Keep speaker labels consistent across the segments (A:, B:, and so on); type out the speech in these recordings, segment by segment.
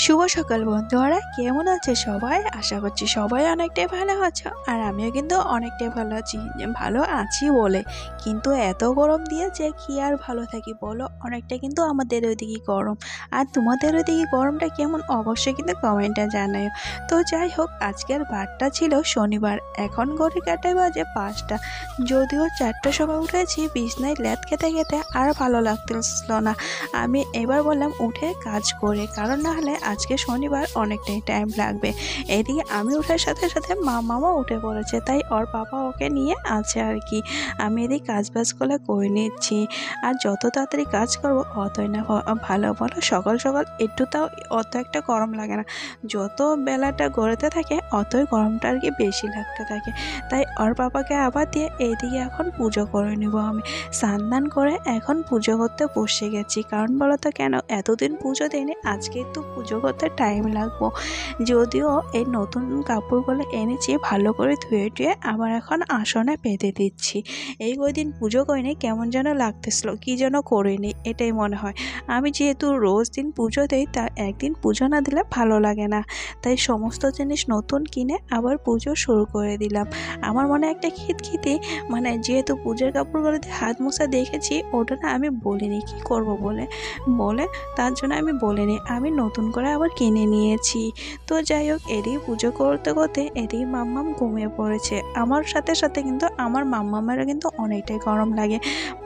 A: শুভ সকাল বন্ধুরা, কেমন আছে সবাই? আশা করছি সবাই অনেকটাই ভালো আছো, আর আমিও কিন্তু অনেকটাই ভালো আছি। ভালো আছি বলে কিন্তু এত গরম দিয়েছে, কি আর ভালো থাকি বলো? অনেকটা কিন্তু আমাদের ওইদিকে গরম। আর তোমাদের ওইদিকে গরমটা কেমন অবশ্যই কিন্তু কমেন্টে জানাও। তো যাই হোক, আজকের বারটা ছিল শনিবার। এখন ঘড়ি কাটায় বাজে 5টা। যদিও 4টার সময় উঠেছি, বিছনায় ল্যাদ খেতে খেতে আর ভালো লাগতেছিল না। আমি এবার বললাম উঠে কাজ করে, কারণ না হলে আজকে শনিবার অনেকটাই টাইম লাগবে। এদিকে আমি ওঠার সাথে সাথে মামাও উঠে পড়েছে, তাই ওর বাবা ওকে নিয়ে আছে আর কি। আমি এদিকে কাজ বাজ করে নিচ্ছি। আর যত তাড়াতাড়ি কাজ করবো অতই না ভালো বলো। সকাল সকাল একটু তাও অত একটা গরম লাগে না, যত বেলাটা গড়াতে থাকে অতই গরমটা আর কি বেশি লাগতে থাকে। তাই ওর বাবাকে আবার দিয়ে এইদিকে এখন পুজো করে নিব। আমি স্নান করে এখন পুজো করতে বসে গেছি। কারণ বলো তো কেন, এতদিন পুজো দিইনি, আজকে একটু পুজো করতে টাইম লাগবো। যদিও এই নতুন কাপড়গুলো এনেছি, ভালো করে ধুয়ে টুয়ে আবার এখন আসনে পেতে দিচ্ছি। এই কদিন পুজো করিনি, কেমন যেন লাগতেছিল, কি যেন করিনি এটাই মনে হয়। আমি যেহেতু রোজ দিন পুজো দিই, তা একদিন পুজো না দিলে ভালো লাগে না। তাই সমস্ত জিনিস নতুন কিনে আবার পুজো শুরু করে দিলাম। আমার মনে একটা খিটখিটি, মানে যেহেতু পুজোর কাপড়গুলোতে হাত মোছা দেখেছি, ওটা না আমি বলিনি কি করব বলে তার জন্য আমি বলিনি, আমি নতুন করে আবার কিনে নিয়েছি। তো যাই হোক, এদিকে পুজো করতে করতে এদিকে মাম্মাম ঘুমিয়ে পড়েছে। আমার সাথে সাথে কিন্তু আমার মাম্মামেরও কিন্তু অনেকটাই গরম লাগে।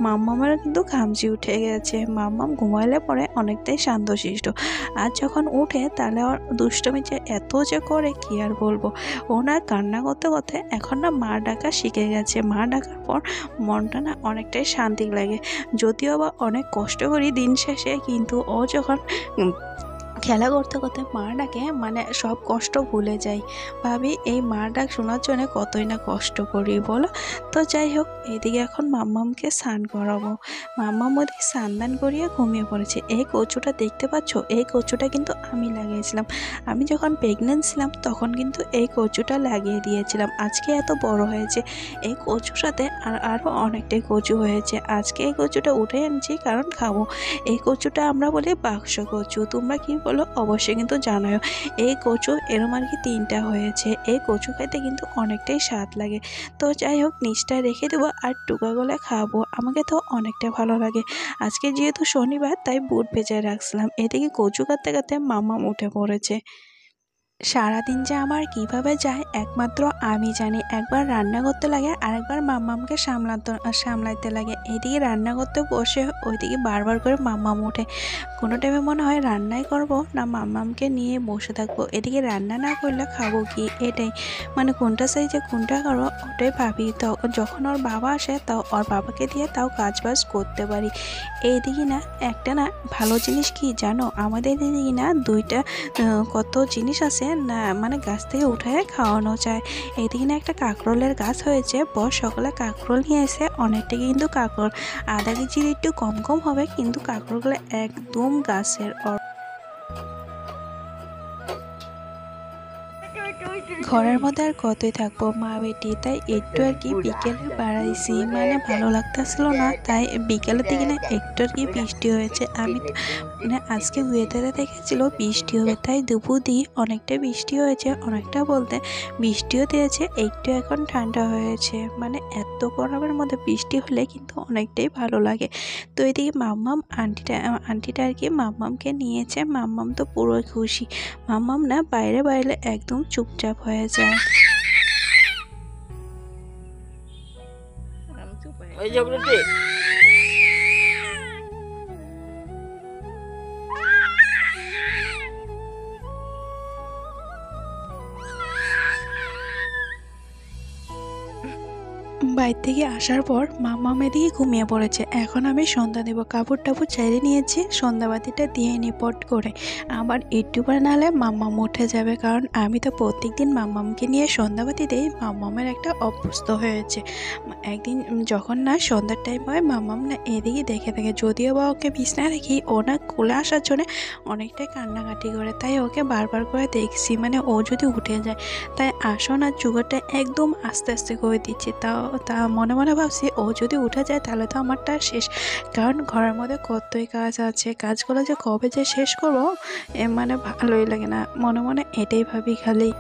A: মাম্মামেরও কিন্তু ঘামচি উঠে গেছে। মাম্মাম ঘুমাইলে পরে অনেকটাই শান্তশিষ্ট। আর যখন উঠে তাহলে ওর দুষ্টমি যে এত যে করে কি আর বলবো। ও না কান্না করতে করতে এখন না মা ডাকা শিখে গেছে। মা ডাকার পর মনটা না অনেকটাই শান্তি লাগে। যদিও বা অনেক কষ্ট করি দিন শেষে, কিন্তু ও যখন খেলা করতে করতে মা ডাকে, মানে সব কষ্ট ভুলে যাই। ভাবি এই মা ডাক শোনার জন্য কতই না কষ্ট করি বলো। তো যাই হোক, এদিকে এখন মাম্মামকে স্নান করাবো। মাম্মাম ওদিকে স্নান দান করিয়ে ঘুমিয়ে পড়েছে। এই কচুটা দেখতে পাচ্ছ, এই কচুটা কিন্তু আমি লাগিয়েছিলাম। আমি যখন প্রেগনেন্ট ছিলাম তখন কিন্তু এই কচুটা লাগিয়ে দিয়েছিলাম। আজকে এত বড় হয়েছে। এই কচুর সাথে আরও অনেকটাই কচু হয়েছে। আজকে এই কচুটা উঠে এনেছি কারণ খাবো। এই কচুটা আমরা বলি বাক্স কচু, তোমরা কি বলো অবশ্যই কিন্তু জানাও। এই কচু এরম আর কি 3টা হয়েছে। এই কচু খাইতে কিন্তু অনেকটাই স্বাদ লাগে। তো যাই হোক, নিচটা রেখে দেবো আর টুকাগুলো খাবো। আমাকে তো অনেকটা ভালো লাগে। আজকে যেহেতু শনিবার, তাই বুট ভেজে রাখছিলাম। এদিকে কচু কাটতে কাটতে মাম্মাম উঠে পড়েছে। সারাদিন যে আমার কিভাবে যায় একমাত্র আমি জানি। একবার রান্না করতে লাগে, আরেকবার মাম্মামকে সামলাইতে লাগে। এইদিকে রান্না করতে বসে ওইদিকে বারবার করে মাম্মাম ওঠে। কোনো টাইমে মনে হয় রান্নাই করব না মাম্মামকে নিয়ে বসে থাকবো। এদিকে রান্না না করলে খাবো কি, এটাই মানে কোনটা সাইজে কোনটা করো ওটাই ভাবি। তো যখন ওর বাবা আসে, তাও ওর বাবাকে দিয়ে তাও কাজ বাজ করতে পারি। এইদিকে না একটা না ভালো জিনিস কি জানো, আমাদের এদিকে না 2টা কত জিনিস আছে না, মানে গাছ থেকে উঠে খাওয়ানো যায়। এইদিকে না একটা কাঁকরোলের গাছ হয়েছে। সকালে কাঁকরোল নিয়ে এসে অনেকটা কিন্তু কাঁকরোল, আধা কেজির একটু কম কম হবে, কিন্তু কাঁকরোলগুলো একদম গাছের। ঘরের মধ্যে আর কতই থাকবো মা বেটি, তাই একটু আর কি বিকেলে বাড়াইছি, মানে ভালো লাগতেছিল না, তাই বিকেলের দিকে না একটু আর কি বৃষ্টি হয়েছে। আমি মানে আজকে ওয়েদারে দেখেছিল বৃষ্টি হবে, তাই দুপুর দিয়ে অনেকটা বৃষ্টি হয়েছে। অনেকটা বলতে বৃষ্টিও দিয়েছে, একটু এখন ঠান্ডা হয়েছে। মানে এত গরমের মধ্যে বৃষ্টি হলে কিন্তু অনেকটাই ভালো লাগে। তো এদিকে মাম্মাম আন্টিটা আর কি মাম্মামকে নিয়েছে। মাম্মাম তো পুরোই খুশি। মাম্মাম না বাইরে বাইরে একদম চুপচাপ হয়ে যায়। বাইরে থেকে আসার পর মাম্মাম এদিকে ঘুমিয়ে পড়েছে। এখন আমি সন্ধ্যা দেবো। কাপড় টাপড় ছেড়ে নিয়েছি, সন্ধ্যাবাতিটা দিয়ে নি পট করে। আবার একটু পরে নাহলে মাম্মাম উঠে যাবে, কারণ আমি তো প্রত্যেক দিন মাম্মামকে নিয়ে সন্ধ্যাবাতি দিই। মাম্মামের একটা অভ্যস্ত হয়েছে। একদিন যখন না সন্ধ্যার টাইম হয়, মাম্মাম না এদিকে দেখে থাকে। যদিও বা ওকে বিছনায় রাখি, ও না কোলে আসার জন্য অনেকটাই কান্নাকাটি করে, তাই ওকে বারবার করে দেখছি, মানে ও যদি উঠে যায়। তাই আসন আর চুগারটা একদম আস্তে আস্তে করে দিচ্ছি। তা মনে মনে ভাবছি ও যদি উঠে যায় তাহলে তো আমারটা শেষ, কারণ ঘরের মধ্যে কতই কাজ আছে, কাজগুলো যে কবে যে শেষ করবো মানে ভালোই লাগে না, মনে মনে এটাই ভাবি খালি।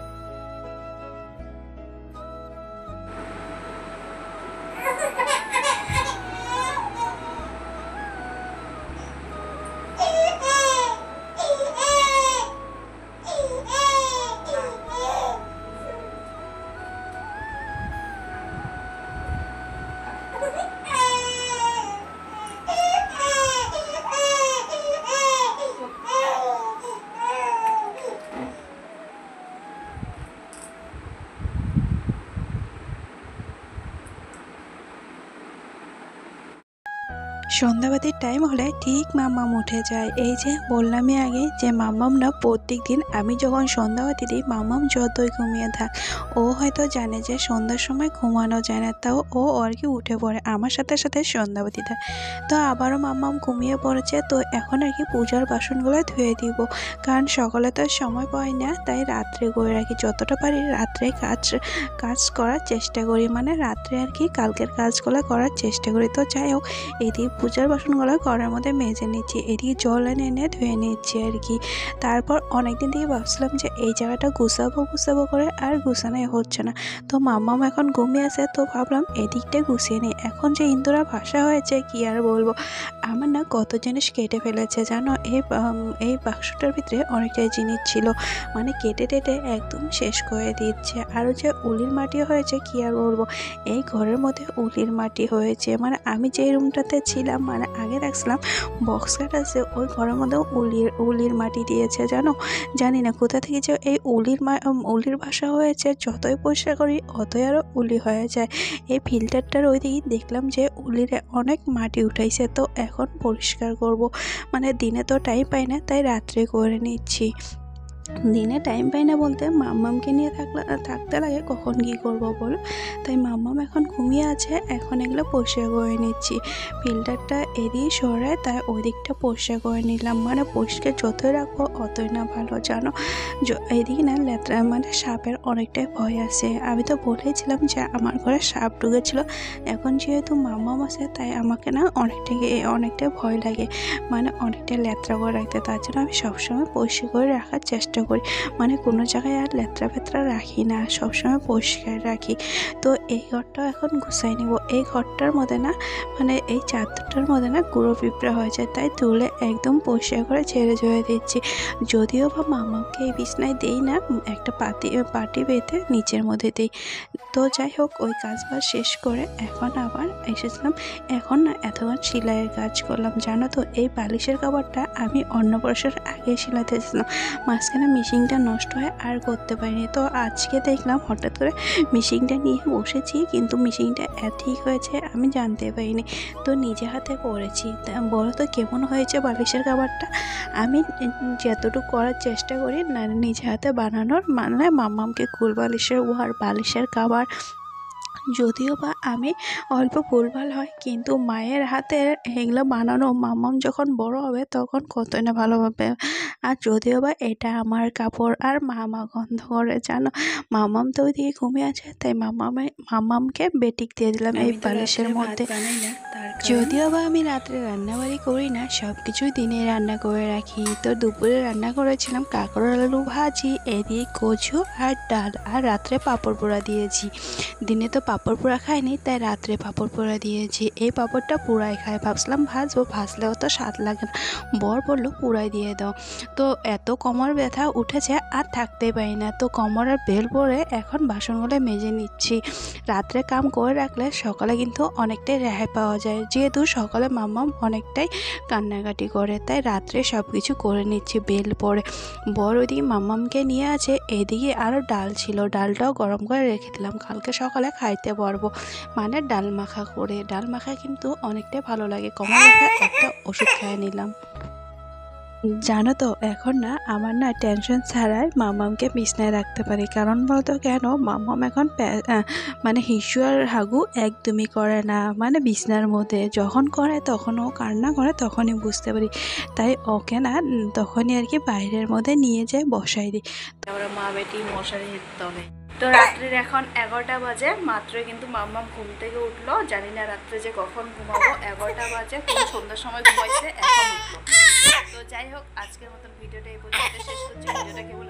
A: সন্ধ্যাবাতির টাইম হলে ঠিক মাম্মাম উঠে যায়। এই যে বললামই আগে যে মাম্মাম না প্রত্যেক দিন আমি যখন সন্ধ্যাবাতি দিই মাম্মাম যতই ঘুমিয়ে থাক, ও হয়তো জানে যে সন্ধ্যার সময় ঘুমানো যায় না, তাও ও আর কি উঠে পড়ে আমার সাথে সাথে সন্ধ্যাবাতি দেয়। তো আবারও মাম্মাম ঘুমিয়ে পড়েছে, তো এখন আর কি পূজার বাসনগুলো ধুয়ে দিব, কারণ সকালে তো সময় পাই না, তাই রাত্রে করে রাখি, যতটা পারি রাত্রে কাজ করার চেষ্টা করি, মানে রাত্রে আর কি কালকের কাজগুলো করার চেষ্টা করি। তো যাই হোক, এদিকে পূজার বাসনগুলো ঘরের মধ্যে মেজে নিচ্ছি, এদিকে জল এনে এনে ধুয়ে নিচ্ছি আর কি। তারপর অনেকদিন থেকে ভাবছিলাম যে এই জায়গাটা গুছাবো করে, আর গুছানোই হচ্ছে না। তো মাম্মাম এখন ঘুমিয়ে আছে, তো ভাবলাম এদিকটা গুছিয়ে নিই। এখন যে ইন্দুরা ভাষা হয়েছে কি আর বলবো, আমার না কত জিনিস কেটে ফেলেছে জানো। এই বাক্সটার ভিতরে অনেকটাই জিনিস ছিল, মানে কেটে টেটে একদম শেষ করে দিচ্ছে। আরও যে উলির মাটি হয়েছে কি আর বলবো, এই ঘরের মধ্যে উলির মাটি হয়েছে, মানে আমি যে রুমটাতে ছিলাম, মানে আগে রাখছিলাম বক্স কাট আছে, ওই ঘরের মধ্যেও উলির মাটি দিয়েছে জানো। জানি না কোথা থেকে যে এই উলির বাসা হয়েছে, যতই পরিষ্কার করি অতই আরও উলি হয়ে যায়। এই ফিল্টারটার ওইদিকে দেখলাম যে উলিরে অনেক মাটি উঠাইছে, তো এখন পরিষ্কার করব, মানে দিনে তো টাইম পাই না, তাই রাত্রে করে নিচ্ছি। দিনে টাইম পাই না বলতে মাম্মামকে নিয়ে থাকতে লাগে, কখন কী করবো বলো। তাই মাম্মাম এখন ঘুমিয়ে আছে, এখন এগুলো পরিষ্কার করে নিচ্ছি। ফিল্টারটা এদিকে সরায়, তাই ওই দিকটা পরিষ্কার করে নিলাম, মানে পরিষ্কার যতই রাখবো অতই না ভালো জানো। এদিকে না লেত্রা, মানে সাপের অনেকটাই ভয় আছে। আমি তো বলেছিলাম যে আমার ঘরে সাপ ঢুকেছিল, এখন যেহেতু মাম্মাম আছে তাই আমাকে না অনেকটাই ভয় লাগে, মানে অনেকটা লেত্রা করে রাখতে, তার জন্য আমি সবসময় পরিষ্কার করে রাখার চেষ্টা করি, মানে কোনো জায়গায় আর লেত্রা ফেত্রা রাখি না, সবসময় পরিষ্কার রাখি। তো এই ঘরটাও এখন গুছাই নিব। এই ঘরটার মধ্যে না, মানে এই চাদরটার মধ্যে না গুঁড়ো পিঁপড়া হয়েছে, তাই তুলে একদম পরিষ্কার করে ঝেড়ে দিচ্ছি। যদিও বা মামাকে এই বিছনায় দেই না, একটা পাটি বেঁধে নিচের মধ্যে দিই। তো যাই হোক, ওই কাজ বাজ শেষ করে এখন আবার এসেছিলাম। এখন না এতক্ষণ সেলাইয়ের কাজ করলাম জানো তো। এই বালিশের কাপড়টা আমি অন্নপ্রাশনের আগে সেলাতে এসেছিলাম, মাঝখানে মেশিনটা নষ্ট হয় আর করতে পারিনি। তো আজকে দেখলাম হঠাৎ করে মেশিনটা নিয়ে বসেছি, কিন্তু মেশিনটা ঠিক হয়েছে আমি জানতে পারিনি, তো নিজে হাতে করেছি। বলো তো কেমন হয়েছে বালিশের কাপড়টা। আমি যতটুকু করার চেষ্টা করি না নিজে হাতে বানানোর, মানে মাম্মামকে কুল বালিশের ওয়ার বালিশের কাপড়, যদিও বা আমি অল্প ভুলভাল হয়, কিন্তু মায়ের হাতের এগুলো বানানো মাম্মাম যখন বড় হবে তখন কতই না ভালো হবে। আর যদিও বা এটা আমার কাপড়, আর মামা গন্ধ করে জানো। মাম্মাম তো ওইদিকে ঘুমিয়ে আছে, তাই মাম্মামকে বেটিক দিয়ে দিলাম এই বালিশের মধ্যে। যদিও বা আমি রাত্রে রান্নাবাড়ি করি না, সব কিছুই দিনে রান্না করে রাখি। তো দুপুরে রান্না করেছিলাম কাঁকরোল আলু ভাজি, এদিকে কচু আর ডাল, আর রাত্রে পাঁপড় পোড়া দিয়েছি। দিনে তো পাঁপড় পোড়া খাইনি, তাই রাত্রে পাঁপড় পোড়া দিয়েছি। এই পাঁপড়টা পুরাই খায়, ভাবছিলাম ভাজলেও তো স্বাদ লাগে না, বর বললো পুরাই দিয়ে দাও। তো এত কোমর ব্যথা উঠেছে আর থাকতেই পারি না, তো কোমরের বেল পরে এখন বাসনগুলো মেজে নিচ্ছি। রাত্রে কাম করে রাখলে সকালে কিন্তু অনেকটাই রেহাই পাওয়া যায়, যেহেতু সকালে মাম্মাম অনেকটাই কান্নাকাটি করে, তাই রাত্রে সব কিছু করে নিচ্ছি বেল পরে। বর ওইদিকে মাম্মামকে নিয়ে আছে, এদিকে আরও ডাল ছিল, ডালটাও গরম করে রেখে দিলাম, কালকে সকালে খাইতে পারবো, মানে ডাল মাখা করে। ডাল মাখা কিন্তু অনেকটাই ভালো লাগে, কোমর ব্যথা একটা ওষুধ খেয়ে নিলাম। জানো তো এখন না আমার না টেনশন ছাড়াই মাম্মামকে বিছনায় রাখতে পারি, কারণ বলতো কেন, মাম্মাম এখন মানে হিসু আর হাগু একদমই করে না, মানে বিছনার মধ্যে যখন করে তখন ও কান্না করে, তখনই বুঝতে পারি। তাই ওকে না তখনই আর কি বাইরের মধ্যে নিয়ে যেয়ে বসাই দিই।
B: আমরা মা বেটি মশারি দিতে হবে।
A: তো রাত্রির এখন 11টা বাজে, মাত্রই কিন্তু মাম্মাম ঘুম থেকে উঠলো। জানি না রাত্রে যে কখন ঘুমাবো, 11টা বাজে, কোন সন্ধ্যার সময় ঘুমাইছে, এখন উঠলো। তো যাই হোক, আজকের মতন ভিডিওটা এই পর্যন্ত শেষ করছি। ভিডিওটা কেমন